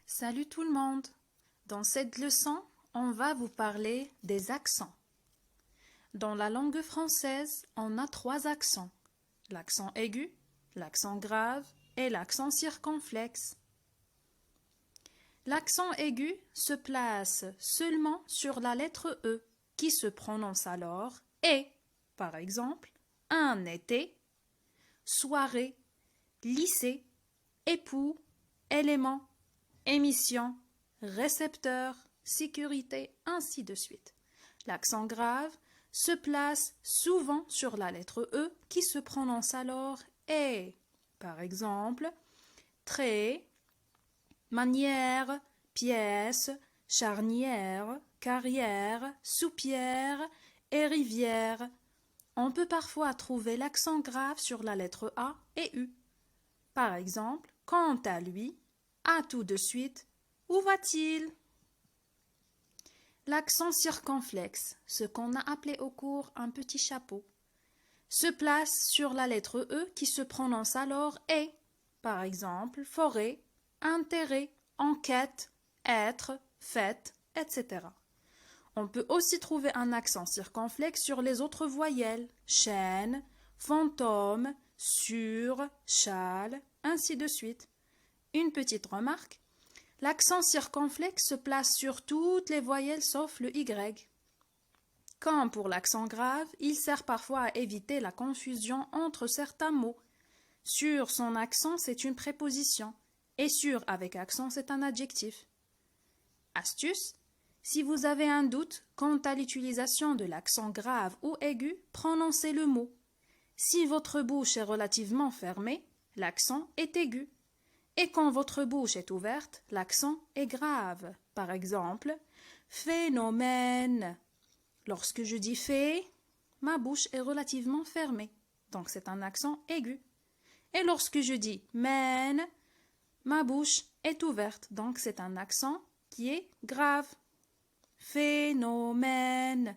Salut tout le monde! Dans cette leçon, on va vous parler des accents. Dans la langue française, on a trois accents. L'accent aigu, l'accent grave et l'accent circonflexe. L'accent aigu se place seulement sur la lettre E, qui se prononce alors et. Par exemple, un été, soirée, lycée, époux, élément, émission, récepteur, sécurité, ainsi de suite. L'accent grave se place souvent sur la lettre E qui se prononce alors et. Par exemple, trait, manière, pièce, charnière, carrière, soupière et rivière. On peut parfois trouver l'accent grave sur la lettre A et U. Par exemple, quant à lui, à tout de suite, où va-t-il? L'accent circonflexe, ce qu'on a appelé au cours un petit chapeau, se place sur la lettre E qui se prononce alors et. Par exemple, forêt, intérêt, enquête, être, fête, etc. On peut aussi trouver un accent circonflexe sur les autres voyelles, chêne, fantôme, sur, châle, ainsi de suite. Une petite remarque, l'accent circonflexe se place sur toutes les voyelles sauf le Y. Comme pour l'accent grave, il sert parfois à éviter la confusion entre certains mots. Sur son accent, c'est une préposition, et sur avec accent, c'est un adjectif. Astuce, si vous avez un doute quant à l'utilisation de l'accent grave ou aigu, prononcez le mot. Si votre bouche est relativement fermée, l'accent est aigu. Et quand votre bouche est ouverte, l'accent est grave. Par exemple, phénomène. Lorsque je dis fait, ma bouche est relativement fermée. Donc c'est un accent aigu. Et lorsque je dis mène, ma bouche est ouverte. Donc c'est un accent qui est grave. Phénomène.